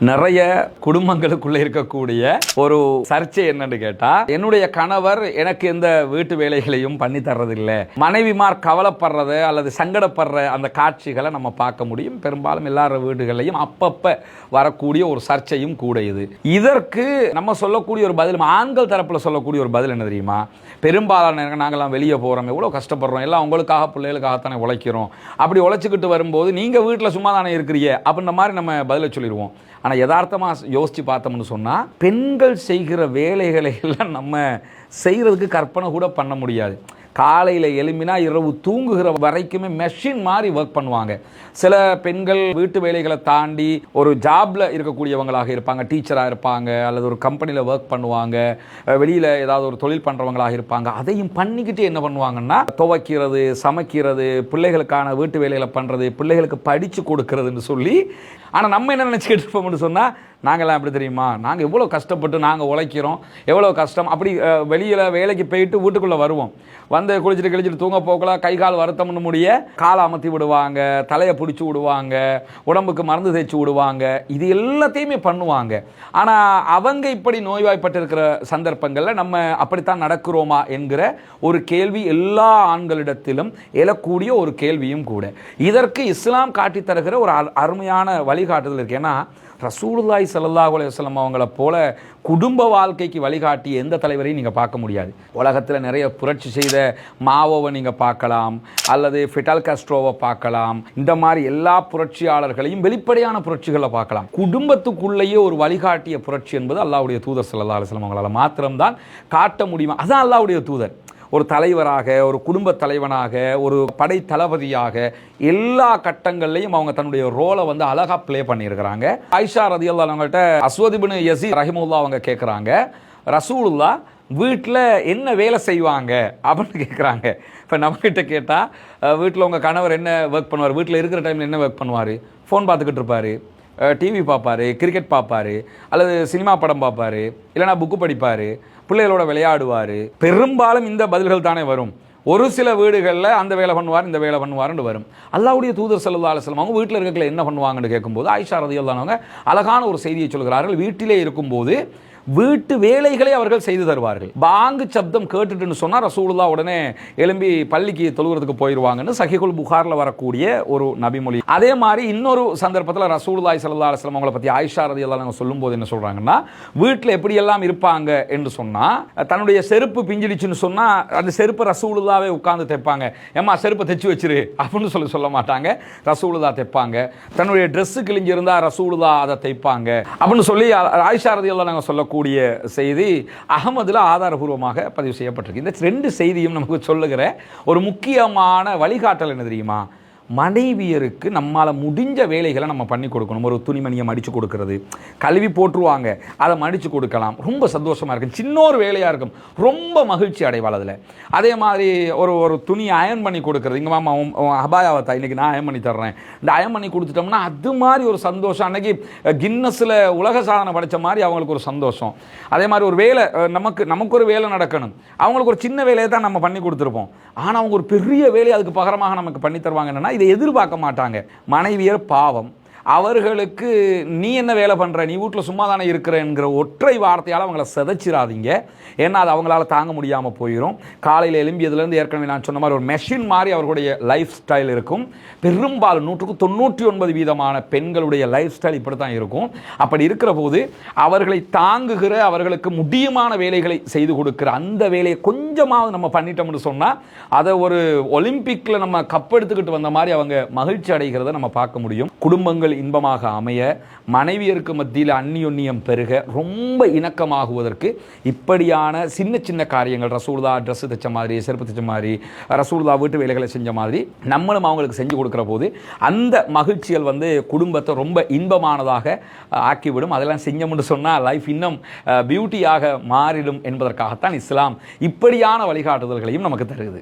நிறைய குடும்பங்களுக்குள்ள இருக்கக்கூடிய ஒரு சர்ச்சை என்னன்னு கேட்டா, என்னுடைய கணவர் எனக்கு எந்த வீட்டு வேலைகளையும் பண்ணி தர்றதில்லை, மனைவிமார் கவலைப்படுறது அல்லது சங்கடப்படுற அந்த காட்சிகளை நம்ம பார்க்க முடியும். பெரும்பாலும் எல்லார வீடுகளையும் அப்பப்ப வரக்கூடிய ஒரு சர்ச்சையும் கூட. இதற்கு நம்ம சொல்லக்கூடிய ஒரு பதில், ஆண்கள் தரப்புல சொல்லக்கூடிய ஒரு பதில் என்ன தெரியுமா? பெரும்பாலான நாங்கள்லாம் வெளியே போகிறோம், எவ்வளோ கஷ்டப்படுறோம், எல்லாம் உங்களுக்காக பிள்ளைகளுக்காகத்தானே உழைக்கிறோம், அப்படி உழைச்சிக்கிட்டு வரும்போது நீங்கள் வீட்டில் சும்மா தானே இருக்கிறீங்க அப்படின்ற மாதிரி நம்ம பதிலை சொல்லிடுவோம். ஆனால் யதார்த்தமாக யோசித்து பார்த்தோம்னு சொன்னால், பெண்கள் செய்கிற வேலைகளை எல்லாம் நம்ம செய்கிறதுக்கு கற்பனை கூட பண்ண முடியாது. காலையில் எழும்பினா இரவு தூங்குகிற வரைக்குமே மெஷின் மாதிரி ஒர்க் பண்ணுவாங்க. சில பெண்கள் வீட்டு வேலைகளை தாண்டி ஒரு ஜாப்ல இருக்கக்கூடியவங்களாக இருப்பாங்க, டீச்சராக இருப்பாங்க, அல்லது ஒரு கம்பெனியில் ஒர்க் பண்ணுவாங்க, வெளியில் ஏதாவது ஒரு தொழில் பண்ணுறவங்களாக இருப்பாங்க. அதையும் பண்ணிக்கிட்டு என்ன பண்ணுவாங்கன்னா, துவைக்கிறது, சமைக்கிறது, பிள்ளைகளுக்கான வீட்டு வேலைகளை பண்ணுறது, பிள்ளைகளுக்கு படித்து கொடுக்கறதுன்னு சொல்லி. ஆனால் நம்ம என்ன நினச்சிக்கிட்டு இருப்போம்னு சொன்னால், நாங்கள்லாம் எப்படி தெரியுமா, நாங்கள் எவ்வளோ கஷ்டப்பட்டு நாங்கள் உழைக்கிறோம், எவ்வளோ கஷ்டம். அப்படி வெளியில் வேலைக்கு போயிட்டு வீட்டுக்குள்ளே வருவோம், வந்து குளிச்சுட்டு கிழிச்சிட்டு தூங்க போக்கலாம், கை கால் வருத்தம்னு முடிய காலை அமர்த்தி விடுவாங்க, தலையை பிடிச்சி விடுவாங்க, உடம்புக்கு மருந்து தேய்ச்சி விடுவாங்க, இது எல்லாத்தையுமே பண்ணுவாங்க. ஆனால் அவங்க இப்படி நோய்வாய்ப்பட்டிருக்கிற சந்தர்ப்பங்களில் நம்ம அப்படித்தான் நடக்கிறோமா என்கிற ஒரு கேள்வி எல்லா ஆண்களிடத்திலும் எழக்கூடிய ஒரு கேள்வியும் கூட. இதற்கு இஸ்லாம் காட்டி தருகிற ஒரு அருமையான வழிகாட்டுதல் இருக்கு. ஏன்னா ரசூலுல்லாஹி ஸல்லல்லாஹு அலைஹி வஸல்லம் அவங்கள போல குடும்ப வாழ்க்கைக்கு வழிகாட்டி எந்த தலைவரையும் நீங்கள் பார்க்க முடியாது. உலகத்தில் நிறைய புரட்சி செய்த மாவோவை நீங்கள் பார்க்கலாம், அல்லது ஃபிடல் காஸ்ட்ரோவை பார்க்கலாம். இந்த மாதிரி எல்லா புரட்சியாளர்களையும் வெளிப்படையான புரட்சிகளை பார்க்கலாம். குடும்பத்துக்குள்ளேயே ஒரு வழிகாட்டிய புரட்சி என்பது அல்லாஹ்வுடைய தூதர் ஸல்லல்லாஹு அலைஹி வஸல்லம் அவங்களால மாத்திரம்தான் காட்ட முடியும். அதான் அல்லாஹ்வுடைய தூதர். ஒரு தலைவராக, ஒரு குடும்ப தலைவனாக, ஒரு படை தளபதியாக எல்லா கட்டங்கள்லையும் அவங்க தன்னுடைய ரோலை வந்து அழகா பிளே பண்ணியிருக்கிறாங்க. ஆயிஷா ரலியல்லாஹு அன்ஹாட்ட அஸ்வத் இப்னு யஸீத் ரஹிமஹுல்லாஹ் அவங்க கேட்குறாங்க, ரசூலுல்லாஹ் வீட்டில் என்ன வேலை செய்வாங்க அப்படின்னு கேட்குறாங்க. இப்போ நம்மகிட்ட கேட்டால், வீட்டில் உங்கள் கணவர் என்ன ஒர்க் பண்ணுவார், வீட்டில் இருக்கிற டைமில் என்ன ஒர்க் பண்ணுவார், ஃபோன் பார்த்துக்கிட்டு இருப்பார், டிவி பார்ப்பார், கிரிக்கெட் பார்ப்பார், அல்லது சினிமா படம் பார்ப்பார், இல்லைனா புக்கு படிப்பார், பிள்ளைகளோட விளையாடுவார். பெரும்பாலும் இந்த பதில்கள் தானே வரும். ஒரு சில வீடுகளில் அந்த வேலை பண்ணுவார், இந்த வேலை பண்ணுவார்னு வரும். அல்லாஹ்வுடைய தூதர் ஸல்லல்லாஹு அலைஹி வஸல்லம் அவங்க வீட்டில் இருக்கல என்ன பண்ணுவாங்கன்னு கேட்கும்போது ஆயிஷா ரலியல்லாஹு அன்ஹா அழகான ஒரு செய்தியை சொல்கிறார்கள். வீட்டிலே இருக்கும்போது வீட்டு வேலைகளை அவர்கள் செய்து தருவார்கள். பாங்கு சப்தம் கேட்டுட்டுன்னு சொன்னால் ரசூலுல்லாஹ் உடனே எழும்பி பள்ளிக்கு தொழுகிறதுக்கு போயிடுவாங்கன்னு சஹீஹுல் புகாரில் வரக்கூடிய ஒரு நபிமொழி. அதே மாதிரி இன்னொரு சந்தர்ப்பத்தில் ரசூலுல்லாஹி ஸல்லல்லாஹு அலைஹி வஸல்லம் அவங்களை பற்றி ஆயிஷா ரலியல்லாஹு அன்ஹா சொல்லும்போது என்ன சொல்கிறாங்கன்னா, வீட்டில் எப்படியெல்லாம் இருப்பாங்க என்று சொன்னால், தன்னுடைய செருப்பு பிஞ்சிடுச்சுன்னு சொன்னால் அந்த செருப்பு ரசூலுல்லாவே உட்கார்ந்து தைப்பாங்க. ஏம்மா செருப்பை தைச்சு வச்சிரு அப்படின்னு சொல்ல மாட்டாங்க, ரசூலுல்லாஹ் தைப்பாங்க. தன்னுடைய ட்ரெஸ்ஸு கிழிஞ்சிருந்தால் ரசூலுல்லாஹ் அதை தைப்பாங்க அப்படின்னு சொல்லி ஆயிஷா ரலியல்லாஹு அன்ஹா சொல்ல கூடிய செய்தி அகமதுல ஆதாரபூர்வமாக பதிவு செய்யப்பட்டிருக்கு. இந்த ரெண்டு செய்தியும் நமக்கு சொல்லுகிற ஒரு முக்கியமான வழிகாட்டல் என்ன தெரியுமா? மனைவியருக்கு நம்மால் முடிஞ்ச வேலைகளை நம்ம பண்ணி கொடுக்கணும். ஒரு துணிமணியை மடித்து கொடுக்கறது, கழுவி போட்டுருவாங்க, அதை மடித்து கொடுக்கலாம், ரொம்ப சந்தோஷமாக இருக்கும். சின்ன ஒரு வேலையாக இருக்கும், ரொம்ப மகிழ்ச்சி அடைவாள் அதில். அதே மாதிரி ஒரு துணியை அயன் பண்ணி கொடுக்கறது, இங்கே மாமா அபாயாவத்தா இன்னைக்கு நான் அயன் பண்ணி தர்றேன், இந்த அயன் பண்ணி கொடுத்துட்டோம்னா அது மாதிரி ஒரு சந்தோஷம். அன்னைக்கு கின்னஸில் உலக சாதனை படித்த மாதிரி அவங்களுக்கு ஒரு சந்தோஷம். அதே மாதிரி ஒரு வேலை நமக்கு ஒரு வேலை நடக்கணும், அவங்களுக்கு ஒரு சின்ன வேலையை தான் நம்ம பண்ணி கொடுத்துருப்போம், ஆனால் அவங்க ஒரு பெரிய வேலையை அதுக்கு பகரமாக நமக்கு பண்ணி தருவாங்க. என்னன்னா, இதை எதிர்பார்க்க மாட்டாங்க. மனைவியர் பாவம், அவர்களுக்கு நீ என்ன வேலை பண்ணுற, நீ வீட்டில் சும்மா தானே இருக்கிறேங்கிற ஒற்றை வார்த்தையால் அவங்கள சிதைச்சிடாதீங்க. ஏன்னா அது அவங்களால தாங்க முடியாமல் போயிடும். காலையில் எழும்பியதுலேருந்து ஏற்கனவே நான் சொன்ன மாதிரி ஒரு மெஷின் மாதிரி அவர்களுடைய லைஃப் ஸ்டைல் இருக்கும். பெரும்பாலும் 99% பெண்களுடைய லைஃப் ஸ்டைல் இப்படி தான் இருக்கும். அப்படி இருக்கிற போது அவர்களை தாங்குகிற, அவர்களுக்கு முடியுமான வேலைகளை செய்து கொடுக்குற அந்த வேலையை கொஞ்சமாவது நம்ம பண்ணிட்டோம்னு சொன்னால், அதை ஒரு ஒலிம்பிக்கில் நம்ம கப்பெடுத்துக்கிட்டு வந்த மாதிரி அவங்க மகிழ்ச்சி அடைகிறத நம்ம பார்க்க முடியும். குடும்பங்கள் இன்பமாக அமைய, மனைவியருக்கு மத்தியில் அந்நியோன்யம் பெருக, ரொம்ப இணக்கமாகுவதற்கு இப்படியான சின்ன சின்ன காரியங்கள், ரசூலுல்லாஹ் ட்ரெஸ் தைச்ச மாதிரி, செருப்பு தைச்ச மாதிரி, ரசூலுல்லாஹ் வீட்டு வேலைகளை செஞ்ச மாதிரி நம்மளும் அவங்களுக்கு செஞ்சு கொடுக்குற போது அந்த மகிழ்ச்சிகள் வந்து குடும்பத்தை ரொம்ப இன்பமானதாக ஆக்கிவிடும். அதெல்லாம் செஞ்சோம்னு சொன்னால் லைஃப் இன்னும் பியூட்டியாக மாறிடும் என்பதற்காகத்தான் இஸ்லாம் இப்படியான வழிகாட்டுதல்களையும் நமக்கு தருகிறது.